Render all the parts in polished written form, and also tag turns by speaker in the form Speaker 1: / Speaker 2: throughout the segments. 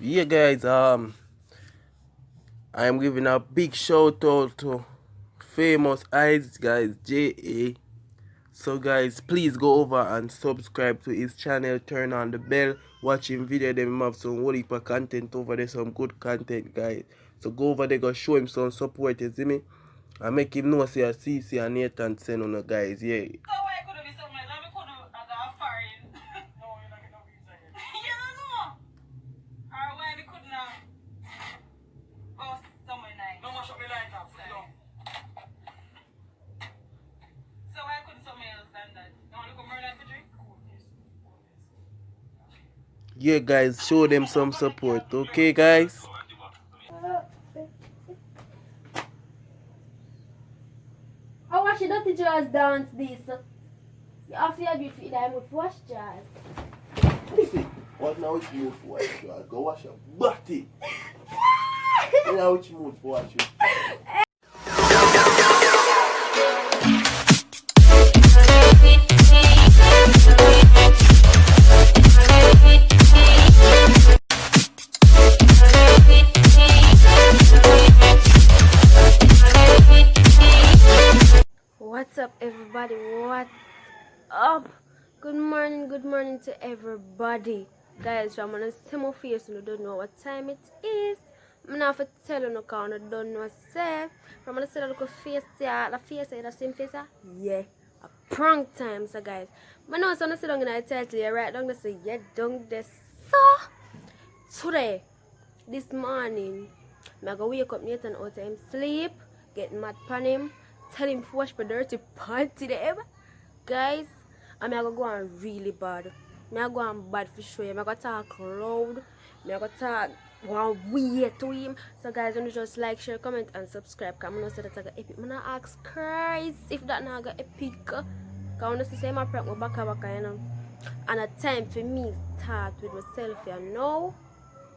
Speaker 1: Yeah, guys. I'm giving a big shout out to famous eyes, guys. JA. So, guys, please go over and subscribe to his channel. Turn on the bell. Watch him video. Them have some whole heap of content over there. Some good content, guys. So go over there. Go show him some support. You see me? I make him know say I see and Nathan send on the guys. Yeah. Yeah, guys, show them some support, okay, guys?
Speaker 2: I watch you dirty jazz dance this. You have to be fit that would wash jazz.
Speaker 1: What now which mood for wash you? Go wash your body. Now which mood for wash you?
Speaker 2: What's up, everybody? What's up? Good morning to everybody. Guys, I'm gonna see my face and I don't know what time it is. I'm not for tell you no because I don't know say. I'm gonna see the look face there, the face the same face. Yeah, a prank time, so guys. But now, so I'm sit down in the title here, right down there, say, yeah, down there. So, today, this morning, I'm gonna wake up Nathan out of him sleep, get mad pan him, tell him to wash my dirty panty them. Guys, I'm gonna go on really bad. I'm gonna go on bad for sure. I'm gonna talk loud. I'm gonna talk one way to him. So guys, when you just like, share, comment and subscribe. Because I'm gonna say that's gonna epic. I'm gonna ask Christ if that not gonna epic. Because I want to say my prank my back, you know. And a time for me start with myself, you know.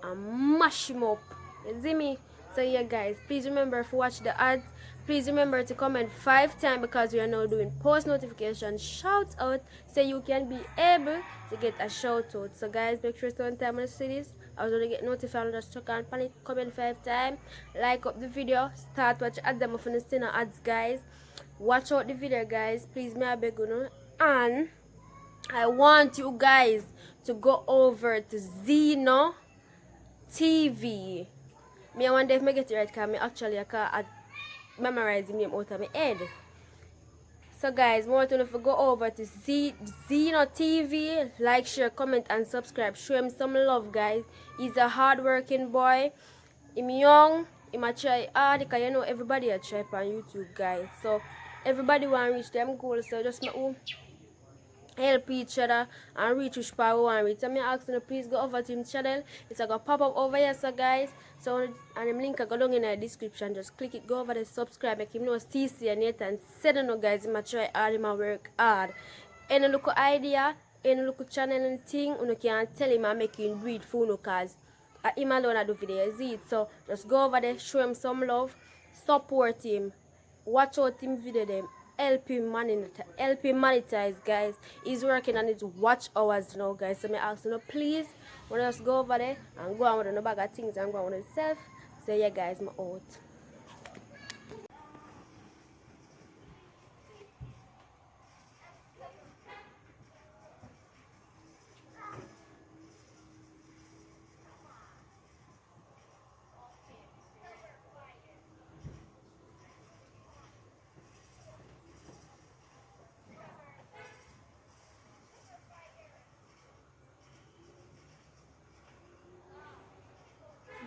Speaker 2: And mash him up. You see me? So yeah, guys, please remember to watch the ads. Please remember to comment 5 times because we are now doing post notification shout out, so you can be able to get a shout out. So guys, make sure to one time when you see this, I was gonna get notified. Just check and panic. Comment 5 times. Like up the video. Start watch ads them for the ads, guys. Watch out the video, guys. Please, may I beg you, and I want you guys to go over to Zeno TV. Me I wonder if I get it right because I can't memorize the name out of my head. So guys, I want you to go over to Zeno TV, like, share, comment and subscribe. Show him some love, guys. He's a hard-working boy. He's young. He might try hard because you know everybody a try on YouTube, guys. So everybody want to reach them goals. So just help each other and reach which part we want to reach. So me asking you please go over to his channel. It's gonna pop up over here, so guys. So and the link I go down in the description. Just click it, go over there, subscribe, make him know CC and Nathan said no guys, him try hard, him work hard. Any local idea, any local channel and thing, you can tell him and make him do it for you cause him alone I do videos, see it. So just go over there, show him some love, support him, watch out him video them. Help him monetize, guys. He's working on his watch hours now, guys. So me ask you, please, when just go over there and go on with a bag of things and go on with himself. So yeah, guys, I'm out.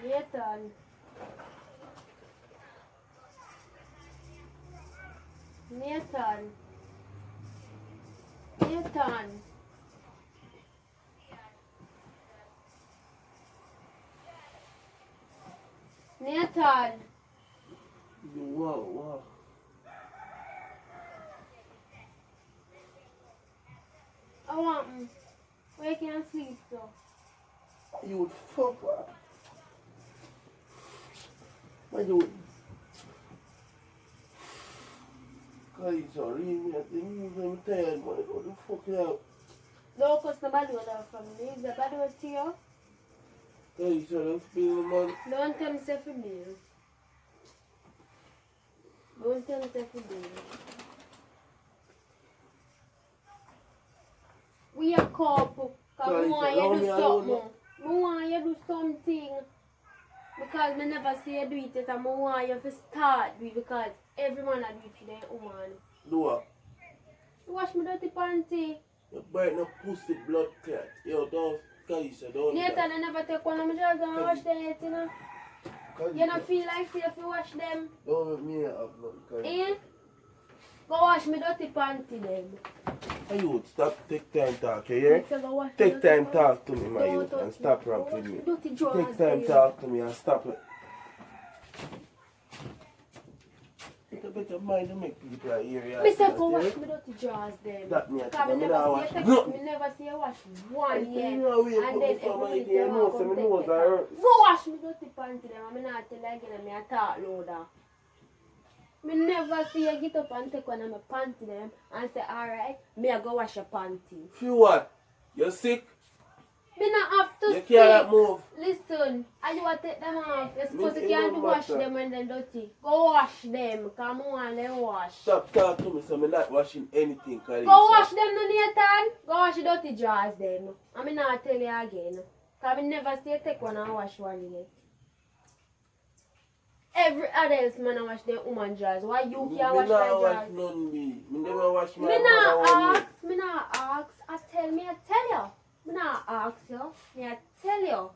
Speaker 2: Nathan. Nathan. Nathan. Nathan.
Speaker 1: Wow.
Speaker 2: I want him. Where can I sleep though?
Speaker 1: You would fuck up. What you would? Guys, sorry, me. I think I'm tired, man. What the fuck out?
Speaker 2: No, because the bad weather from me. Is the bad weather to you?
Speaker 1: Hey, so don't spill the money.
Speaker 2: Don't tell me say for bill. Don't tell me say for bill. We a couple. Because I want you to do something. I want you to do something. Because I never see you do it yet. And I want you to start do it. Because every man do it for their woman.
Speaker 1: Do what?
Speaker 2: Wash my dirty panty.
Speaker 1: You burn no pussy blood clot. Yo, don't, Kalisha, don't.
Speaker 2: Later, I never take one of my drawers and wash them yet, you know. You don't feel like if you wash them.
Speaker 1: Don't make me have nothing.
Speaker 2: Eh? Go wash my dirty panty then.
Speaker 1: Hey, you stop, take time talk, you hear?
Speaker 2: So go wash
Speaker 1: Take
Speaker 2: my dirty
Speaker 1: time
Speaker 2: panty.
Speaker 1: talk to me, my
Speaker 2: Don't
Speaker 1: youth,
Speaker 2: touch
Speaker 1: and
Speaker 2: me.
Speaker 1: stop
Speaker 2: Go
Speaker 1: rap with
Speaker 2: wash
Speaker 1: me.
Speaker 2: my dirty drawers
Speaker 1: Take time
Speaker 2: then.
Speaker 1: talk to me and stop it. You better mind to make people hear you.
Speaker 2: Mr. Go wash my dirty drawers then.
Speaker 1: That me,
Speaker 2: Because I
Speaker 1: I never wash
Speaker 2: me
Speaker 1: nothing.
Speaker 2: never see you wash one yet.
Speaker 1: You know, we
Speaker 2: And
Speaker 1: put
Speaker 2: then
Speaker 1: me for my
Speaker 2: every
Speaker 1: ear,
Speaker 2: day
Speaker 1: know,
Speaker 2: I
Speaker 1: so
Speaker 2: come
Speaker 1: my
Speaker 2: take
Speaker 1: nose
Speaker 2: it
Speaker 1: are
Speaker 2: out.
Speaker 1: hurt.
Speaker 2: Go wash my dirty panty then. I'm not tell you again and I talk louder. Me never see you get up and take one of my panty them and say, alright, me I go wash your panty.
Speaker 1: Feel what? You're sick?
Speaker 2: Me not have to
Speaker 1: You
Speaker 2: sick.
Speaker 1: can't move.
Speaker 2: Listen, I want to take them off. You're supposed to
Speaker 1: It
Speaker 2: can't
Speaker 1: don't
Speaker 2: wash
Speaker 1: matter.
Speaker 2: them when they're dirty. Go wash them. Come on, them wash.
Speaker 1: Stop talking to me, so I'm not washing anything, Kalisha.
Speaker 2: Go wash them, no Nathan. Go wash the dirty drawers then. I mean, I'll tell you again. Because I never see you take one and wash one yet. Every adult man I wash their woman drawers. Why you can't wash my
Speaker 1: Me not wash
Speaker 2: drawers?
Speaker 1: none me. Me never wash my
Speaker 2: Me
Speaker 1: mother
Speaker 2: not
Speaker 1: one
Speaker 2: ask. Me not ask. I tell you. Me not ask you. Me I tell you.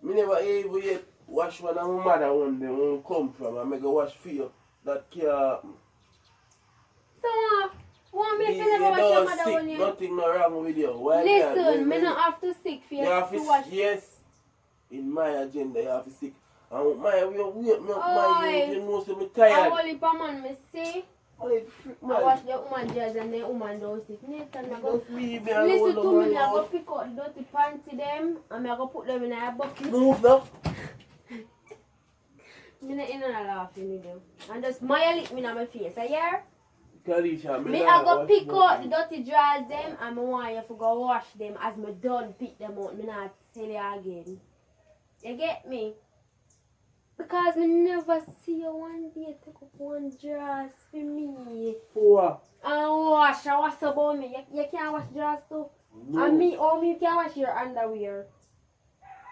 Speaker 1: Me never even yet wash one of my mother one day when we come from and make a wash for you. That can't happen.
Speaker 2: So, want me to
Speaker 1: You
Speaker 2: never wash your
Speaker 1: don't
Speaker 2: mother
Speaker 1: sick,
Speaker 2: one yet?
Speaker 1: nothing no wrong with you. Why
Speaker 2: Listen, me not have to sick for you
Speaker 1: You have
Speaker 2: to
Speaker 1: to,
Speaker 2: wash.
Speaker 1: yes. In my agenda, you have to sick. And my, you wake me up, my, you know, so me
Speaker 2: I
Speaker 1: tired.
Speaker 2: only per man me see.
Speaker 1: Only freak,
Speaker 2: I
Speaker 1: man.
Speaker 2: wash the woman dress and the woman don't sick. Nathan, I go.
Speaker 1: Just leave me alone.
Speaker 2: Listen to me, I
Speaker 1: man.
Speaker 2: go pick out the dirty panty them and I go put them in a bucket.
Speaker 1: Move now.
Speaker 2: Me not in and laughing with them. And just smile it me in my face, I hear?
Speaker 1: Kalisha,
Speaker 2: Me
Speaker 1: not
Speaker 2: I go
Speaker 1: wash
Speaker 2: pick out the
Speaker 1: nothing.
Speaker 2: dirty drawers them and I want you to go wash them as me done pick them out. Me not tell you again. You get me? Because me never see you one day take up one dress for me.
Speaker 1: For what?
Speaker 2: And wash, I wash about me. You can't wash dress too.
Speaker 1: No.
Speaker 2: And me, or me, you can't wash your underwear.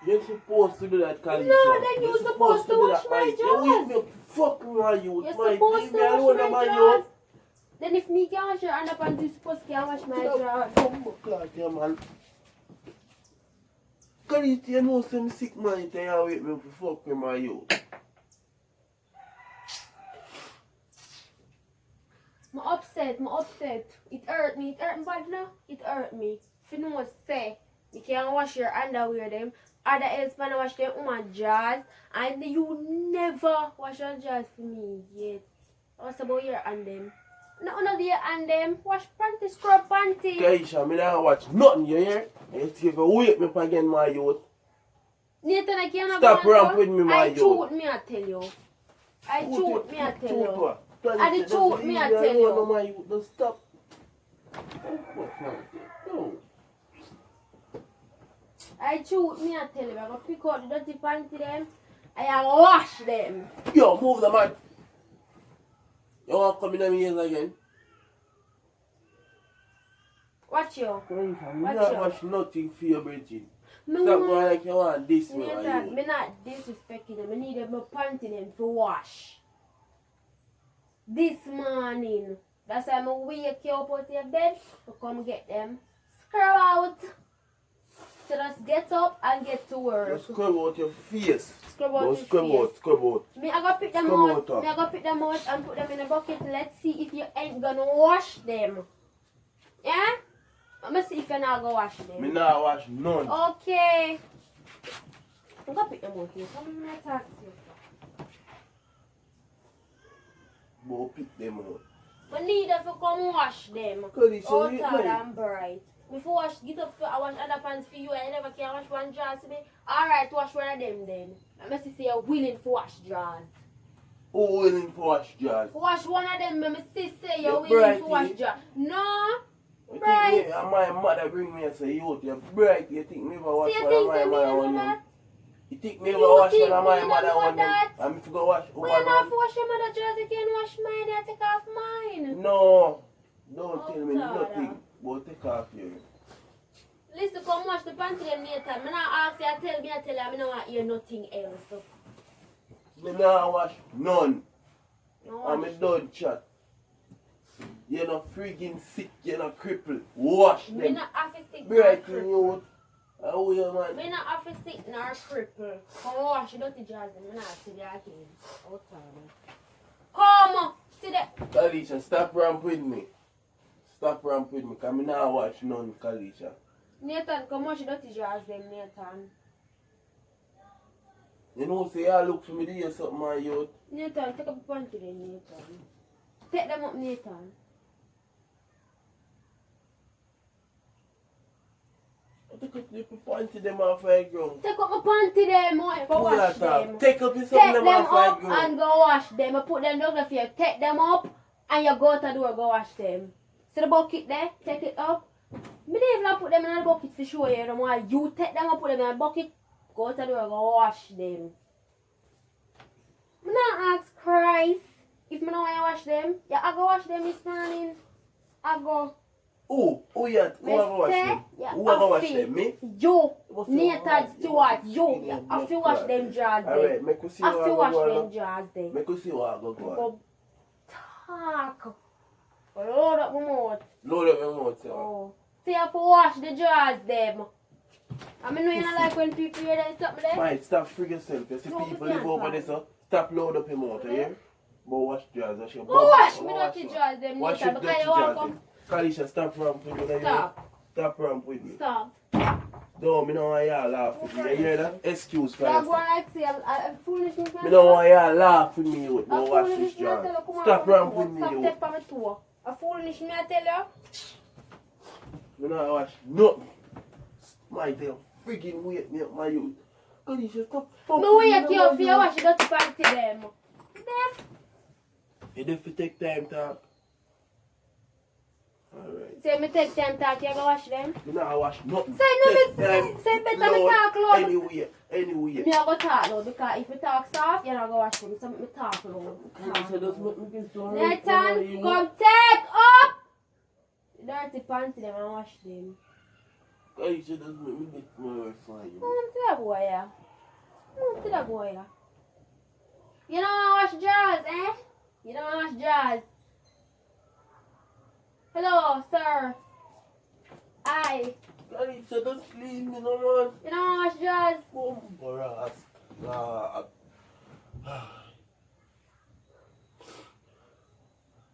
Speaker 1: You're supposed to do that, Kalisha.
Speaker 2: No, then you're supposed to
Speaker 1: do
Speaker 2: wash
Speaker 1: that,
Speaker 2: my
Speaker 1: mate. You
Speaker 2: drawers.
Speaker 1: with me, fuck my youth,
Speaker 2: You're
Speaker 1: mate.
Speaker 2: supposed
Speaker 1: Leave
Speaker 2: to
Speaker 1: me alone,
Speaker 2: wash my
Speaker 1: man,
Speaker 2: drawers. Then if me can't wash your underpants, you supposed to can't wash my drawers.
Speaker 1: Yeah, man. Kalisha, you know some sick man, you can't wait me for fuck with my youth.
Speaker 2: I'm upset. It hurt me bad now. It hurt me. If you know say, you can't wash your underwear them. Other else man wash them woman drawers. And you never wash your drawers for me yet. What's about your hand them? No, no, your hand them. Wash panty, scrub panty.
Speaker 1: Kalisha, me not watch nothing, you hear? You take a wake me up again, my youth.
Speaker 2: Nathan, I can't
Speaker 1: Stop
Speaker 2: go on,
Speaker 1: ramp with me, my
Speaker 2: I
Speaker 1: youth.
Speaker 2: truth me, I tell you. I truth me, I tell you.
Speaker 1: What?
Speaker 2: I the truth me, I tell you.
Speaker 1: No, my youth, don't stop. No.
Speaker 2: I truth me, I tell you. I go pick out the dirty panty them. I wash them.
Speaker 1: Yo, move the man. You want to come in my ears again?
Speaker 2: Watch you.
Speaker 1: Me
Speaker 2: Watch
Speaker 1: not
Speaker 2: you.
Speaker 1: watch nothing for your bridging.
Speaker 2: Me
Speaker 1: Stop
Speaker 2: want-
Speaker 1: going like you want this me, my
Speaker 2: Nathan,
Speaker 1: youth.
Speaker 2: me not disrespecting them. I need them panty them to wash. This morning. That's why I'm wake you up out of your bed to come get them. Scrub out. So just get up and get to work.
Speaker 1: Just scrub out your face.
Speaker 2: Scrub out
Speaker 1: Don't
Speaker 2: your
Speaker 1: scrub
Speaker 2: face.
Speaker 1: out, scrub out.
Speaker 2: Me I go pick them
Speaker 1: Scrub
Speaker 2: out.
Speaker 1: out,
Speaker 2: Me I go pick them out and put them in a bucket. Let's see if you ain't gonna wash them. Yeah? Let me see if you're not gonna wash them.
Speaker 1: Me not wash none.
Speaker 2: Okay. I'm gonna pick them out here. Come in my taxi.
Speaker 1: Go pick them out.
Speaker 2: We need them to come wash them.
Speaker 1: Kalisha, you
Speaker 2: Outside
Speaker 1: man.
Speaker 2: and bright. Before wash, get up for I wash other pants for you. I never can wash one dress for me. Alright, wash one of them then. Let me see you're willing to wash drawers.
Speaker 1: Who willing to wash jars?
Speaker 2: Wash one of them, let me see say you're
Speaker 1: You're
Speaker 2: willing to
Speaker 1: bright,
Speaker 2: wash
Speaker 1: eh?
Speaker 2: drawers. No.
Speaker 1: You
Speaker 2: Bright.
Speaker 1: think me, and my mother bring me and say, youth, you're bright. You think me ever wash
Speaker 2: See you
Speaker 1: one
Speaker 2: think
Speaker 1: of
Speaker 2: say
Speaker 1: my
Speaker 2: me
Speaker 1: mother
Speaker 2: and
Speaker 1: one?
Speaker 2: mama?
Speaker 1: You think me go wash one of my
Speaker 2: don't
Speaker 1: mother
Speaker 2: know
Speaker 1: one them?
Speaker 2: that?
Speaker 1: And if you go wash
Speaker 2: We
Speaker 1: over
Speaker 2: are not
Speaker 1: one?
Speaker 2: wash your mother jersey, you can wash mine, I take off mine.
Speaker 1: No. Don't
Speaker 2: Oh,
Speaker 1: tell me
Speaker 2: Tara.
Speaker 1: nothing. Go take off you.
Speaker 2: Listen, come wash the panty them later. I not ask you, I tell you, I don't want to hear nothing else.
Speaker 1: Me nah wash none.
Speaker 2: No
Speaker 1: I'm
Speaker 2: wash.
Speaker 1: a done chat. You're not friggin' sick, you're not crippled. Wash
Speaker 2: Me
Speaker 1: them.
Speaker 2: not have to sick nor
Speaker 1: Bright
Speaker 2: cripple.
Speaker 1: you. How you man?
Speaker 2: Me not have to sick nor cripple. Come wash the dirty jersey, me not see that again. Oh, Tara. Come, see that.
Speaker 1: Kalisha, stop ramp with me. Stop ramp with me, cause me nah wash none, Kalisha.
Speaker 2: Nathan, come wash the dirty jersey, Nathan.
Speaker 1: You know, say I look for me to hear something, my youth.
Speaker 2: Nathan, take up the panty then, Nathan. Take them up, Nathan.
Speaker 1: I take up the panty them off my ground.
Speaker 2: Take up my panty them, go
Speaker 1: Who
Speaker 2: wash
Speaker 1: that talk?
Speaker 2: them.
Speaker 1: Take up your
Speaker 2: Take
Speaker 1: something
Speaker 2: them
Speaker 1: them off my
Speaker 2: up
Speaker 1: ground.
Speaker 2: and go wash them. I put them down there for you. Take them up and you go out the door, go wash them. See the bucket there? Take it up. Me don't even put them in the bucket to show you. Why you take them up, put them in the bucket, go out the door, go wash them. Me not ask Christ if me know why you wash them. Yeah, I go wash them this morning. I go.
Speaker 1: Who you? Who I go wash them? Who I go wash them? Me?
Speaker 2: You,
Speaker 1: What's
Speaker 2: Nathan
Speaker 1: wrong?
Speaker 2: Stewart,
Speaker 1: What's
Speaker 2: you.
Speaker 1: wrong?
Speaker 2: I have to wash them jars
Speaker 1: Alright,
Speaker 2: then.
Speaker 1: make you see
Speaker 2: I have
Speaker 1: what
Speaker 2: to
Speaker 1: I
Speaker 2: wash
Speaker 1: go
Speaker 2: them
Speaker 1: on.
Speaker 2: jars then.
Speaker 1: Make you see what I go on.
Speaker 2: Go talk. Load up my mouth.
Speaker 1: Load up your mouth, sir.
Speaker 2: Oh. See, I have to wash the jars them. I mean, you don't like when people hear that something there?
Speaker 1: Mate, stop freak yourself. You see
Speaker 2: No,
Speaker 1: people
Speaker 2: we
Speaker 1: live
Speaker 2: can't
Speaker 1: over
Speaker 2: find
Speaker 1: there, so stop load up your mouth, you hear? But wash jars, wash your
Speaker 2: Go wash me dirty jars them,
Speaker 1: Wash
Speaker 2: Nathan,
Speaker 1: your
Speaker 2: because
Speaker 1: dirty
Speaker 2: you want
Speaker 1: jars.
Speaker 2: come.
Speaker 1: Kalisha, stop ramp with me, you hear?
Speaker 2: Stop.
Speaker 1: Stop ramp with me.
Speaker 2: Stop.
Speaker 1: No, me don't want y'all laugh with me. You hear that? Excuse for
Speaker 2: Yeah,
Speaker 1: yourself.
Speaker 2: go on like say, I'm foolish.
Speaker 1: Me don't want y'all laugh with me, you. Go
Speaker 2: I'm
Speaker 1: wash
Speaker 2: foolish,
Speaker 1: this
Speaker 2: me I
Speaker 1: jar.
Speaker 2: tell you, come on,
Speaker 1: Stop
Speaker 2: come
Speaker 1: ramp
Speaker 2: on,
Speaker 1: with me,
Speaker 2: stop
Speaker 1: you.
Speaker 2: step on my toe. I'm foolish, me I tell you.
Speaker 1: Me don't wash nothing. My damn freaking wait me up, my youth. Kalisha, stop fucking
Speaker 2: Me wait
Speaker 1: with me,
Speaker 2: you for you
Speaker 1: man.
Speaker 2: wash the dirty panty them. Def.
Speaker 1: You have to take time talk. Alright.
Speaker 2: Say me take time talk, you go wash them.
Speaker 1: Me not wash nothing.
Speaker 2: Say no,
Speaker 1: Take
Speaker 2: me
Speaker 1: time.
Speaker 2: say better me
Speaker 1: Load
Speaker 2: talk loud.
Speaker 1: Anyway.
Speaker 2: Me a go talk loud because if you talk soft, you not go wash them. So me talk loud.
Speaker 1: Kalisha, just make me get some
Speaker 2: Nathan, come take up the dirty panty them and wash them.
Speaker 1: Kalisha, just make me get more for you.
Speaker 2: Come to that boy, yeah. Come to that boy, yeah. You don't want to wash jars, eh? You don't want to wash jars. Hello, sir. Hi.
Speaker 1: Kalisha, just leave me, no man.
Speaker 2: You don't want to wash jars.
Speaker 1: Boras. God.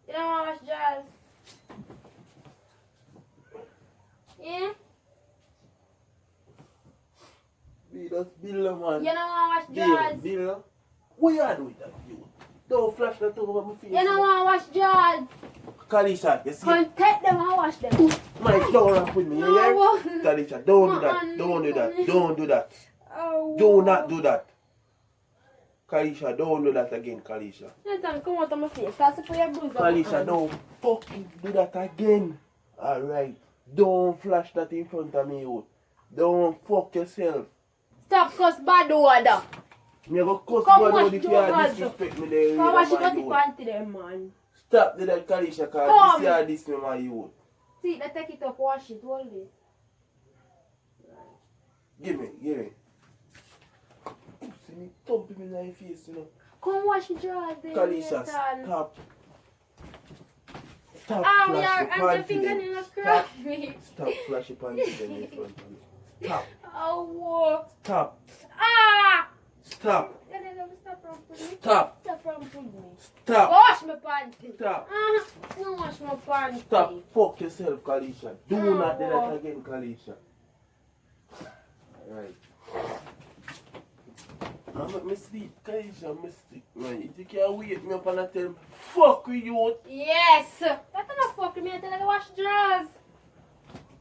Speaker 2: You don't want to wash jars. Yeah?
Speaker 1: Be just Bill, man.
Speaker 2: You don't want to wash jars.
Speaker 1: Bill. What you do with that, you? Don't flash that over my face.
Speaker 2: You don't want to wash jars.
Speaker 1: Kalisha, you see?
Speaker 2: Come take them and wash them.
Speaker 1: Mike, don't rap with me, you
Speaker 2: No,
Speaker 1: hear?
Speaker 2: I won't.
Speaker 1: Kalisha, don't do that.
Speaker 2: Man.
Speaker 1: Don't do that. Don't do that.
Speaker 2: Oh,
Speaker 1: Do not do that. Kalisha, don't do that again, Kalisha.
Speaker 2: Nathan, come out of my face. Because if you bruise up my
Speaker 1: Kalisha,
Speaker 2: hand.
Speaker 1: don't fucking do that again. Alright. Don't flash that in front of me, you. Don't fuck yourself.
Speaker 2: Stop cuss bad order.
Speaker 1: Me go cuss
Speaker 2: Come
Speaker 1: God
Speaker 2: wash
Speaker 1: out if you
Speaker 2: your
Speaker 1: are
Speaker 2: hands.
Speaker 1: disrespect me there.
Speaker 2: Come wash your
Speaker 1: man,
Speaker 2: dirty
Speaker 1: you.
Speaker 2: panty them, man.
Speaker 1: Stop do that, Kalisha,
Speaker 2: Come.
Speaker 1: cause this year this me, my youth.
Speaker 2: See, they take it up, wash it, hold it.
Speaker 1: Give me. See me thumping me in my face, you know.
Speaker 2: Come wash your drawers then,
Speaker 1: Kalisha,
Speaker 2: Nathan.
Speaker 1: stop. Stop
Speaker 2: Oh,
Speaker 1: flash
Speaker 2: your
Speaker 1: the
Speaker 2: and your
Speaker 1: panty
Speaker 2: fingernail
Speaker 1: them.
Speaker 2: are crazy.
Speaker 1: Stop flash the panty them in front of me. Stop.
Speaker 2: Oh, whoa.
Speaker 1: Stop.
Speaker 2: Ah!
Speaker 1: Stop.
Speaker 2: Stop from putting me.
Speaker 1: Stop.
Speaker 2: Stop from putting me.
Speaker 1: Stop.
Speaker 2: Wash my panty.
Speaker 1: Stop.
Speaker 2: No wash my panty.
Speaker 1: Stop. Fuck yourself, Kalisha. Do
Speaker 2: Oh,
Speaker 1: not do
Speaker 2: wow.
Speaker 1: that again, Kalisha. Alright. I'm at my sleep, Kalisha, I'm sleep, man. You think you wake me up and I tell me, fuck with you.
Speaker 2: Yes. That not fuck with me until I wash drawers.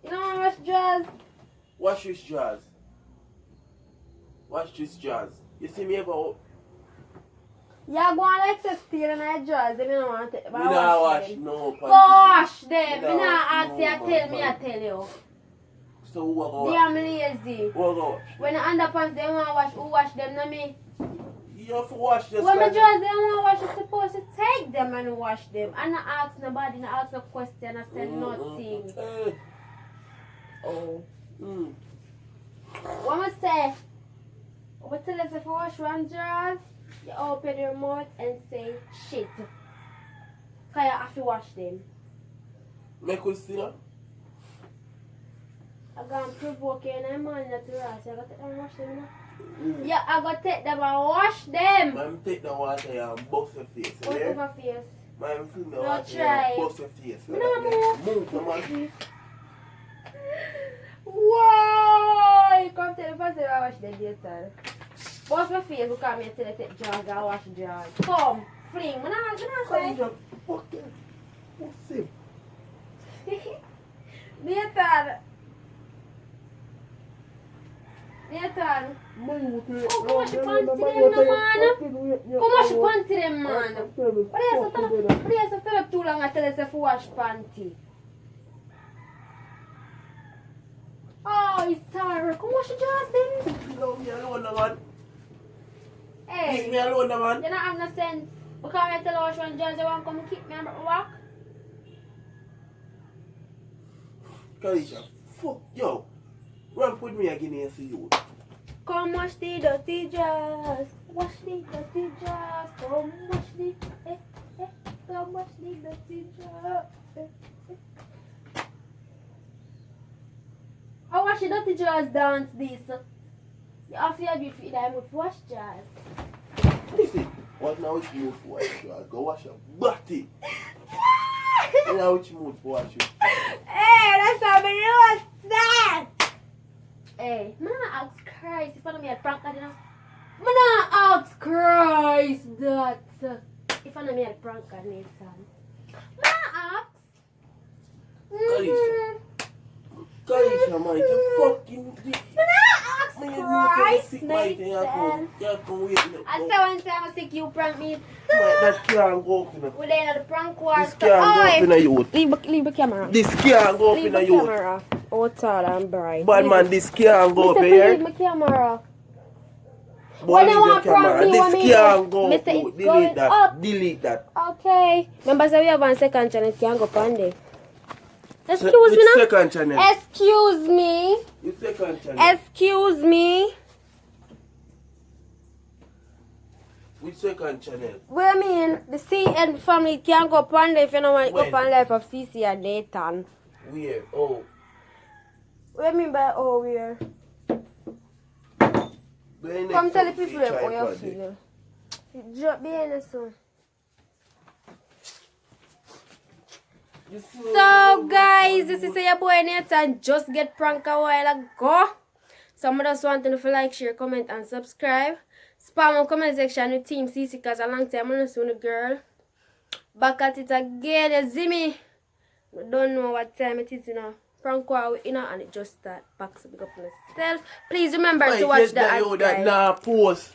Speaker 2: You know I wash drawers.
Speaker 1: Wash this jars. Wash this jars. You see me ever...
Speaker 2: Yeah, go on like to steal in my drawers. They don't want to.
Speaker 1: Me not wash
Speaker 2: them.
Speaker 1: no
Speaker 2: Go
Speaker 1: panty.
Speaker 2: wash them.
Speaker 1: Me
Speaker 2: Me
Speaker 1: not
Speaker 2: not
Speaker 1: wash
Speaker 2: ask you,
Speaker 1: no
Speaker 2: tell me, I
Speaker 1: man.
Speaker 2: tell you.
Speaker 1: So who are
Speaker 2: They
Speaker 1: going
Speaker 2: am lazy.
Speaker 1: Who are going
Speaker 2: When the underpants they want to wash, who wash them, not me?
Speaker 1: You have to wash this.
Speaker 2: When my drawers they want to wash, you're supposed to take them and wash them. I not ask nobody, not ask no question, I said nothing. Oh. What I say? What tell us if you wash one drawers, you open your mouth and say shit. Because you have to wash them.
Speaker 1: Make us see that?
Speaker 2: I'm going to provoke you and I'm on that grass. I got to take them and wash them, you know? Yeah, I got to take them and wash them.
Speaker 1: I'm take the water and bust your face.
Speaker 2: What over face?
Speaker 1: I'm feeling the
Speaker 2: No,
Speaker 1: water
Speaker 2: try.
Speaker 1: and bust your face.
Speaker 2: No, move.
Speaker 1: Move, come on.
Speaker 2: Why? Come tell me first I wash them later. Wash my face because I tell you take jars and wash jars. Come, fling. I'm not say.
Speaker 1: Fuck it. What's it?
Speaker 2: Later. Later. Oh, come wash your panty them, no man. Come wash your panty them, man. What is the tell too long I tell us if you wash panty? Oh, it's sorry. Come wash your jars then.
Speaker 1: No, me alone, no, man.
Speaker 2: Hey.
Speaker 1: Leave me alone, no, man.
Speaker 2: You don't have no sense. Because I tell you wash one jars, you want to come keep me and walk?
Speaker 1: Kalisha, fuck, yo. Run with me again and see you.
Speaker 2: Come wash the dirty jars. Wash the dirty jars. Come wash the, come wash the dirty jars. I wash the dirty jars dance this. You have to do it that I would wash jars.
Speaker 1: Listen, what now it's mood for wash you? Go wash your body. Now it's mood for wash you.
Speaker 2: Hey, that's how me know that. Hey, I'm not ask Christ if I don't me a prank that, you know. I'm not ask Christ that if I don't me a prank that, Nathan. I'm not ask.
Speaker 1: Kalisha, man, you fucking dick.
Speaker 2: I'm not ask Christ, Nathan. I said one time I sick you prank me.
Speaker 1: That can't go up in a...
Speaker 2: We there the prank war.
Speaker 1: This can't go up in a youth.
Speaker 2: Leave the camera.
Speaker 1: This can't go up
Speaker 2: Leave
Speaker 1: in
Speaker 2: the
Speaker 1: a youth.
Speaker 2: camera. Oh, tall and bright.
Speaker 1: Bad man, this can't go up
Speaker 2: Mr.
Speaker 1: here.
Speaker 2: Leave my camera.
Speaker 1: Boy,
Speaker 2: When I
Speaker 1: leave
Speaker 2: want
Speaker 1: the camera.
Speaker 2: prank me,
Speaker 1: This
Speaker 2: what me
Speaker 1: can't
Speaker 2: do?
Speaker 1: go
Speaker 2: Mr.
Speaker 1: up.
Speaker 2: It's
Speaker 1: Delete
Speaker 2: going
Speaker 1: that.
Speaker 2: up.
Speaker 1: Delete that.
Speaker 2: Okay. Remember, say we have one second channel. It can't go on there. Excuse me now.
Speaker 1: Second channel.
Speaker 2: Excuse me.
Speaker 1: It's second channel.
Speaker 2: Excuse me.
Speaker 1: Which second channel?
Speaker 2: What I mean, the CN family can't go on there if you don't want to go
Speaker 1: When?
Speaker 2: on life of CC and Nathan.
Speaker 1: Where? Oh.
Speaker 2: What I mean by oh where? Come tell the people them how you feel. Drop behind us soon. So guys, this is your boy Nathan just get pranked a while ago. Some of us want to like, share, comment and subscribe. Spam on comment section with Team CC because a long time I'm not seeing a girl. Back at it again, you see me? I don't know what time it is, you know. Prank war, you know, and it just start back, so big up myself. Please remember to watch the ads, guys.
Speaker 1: Nah, pause.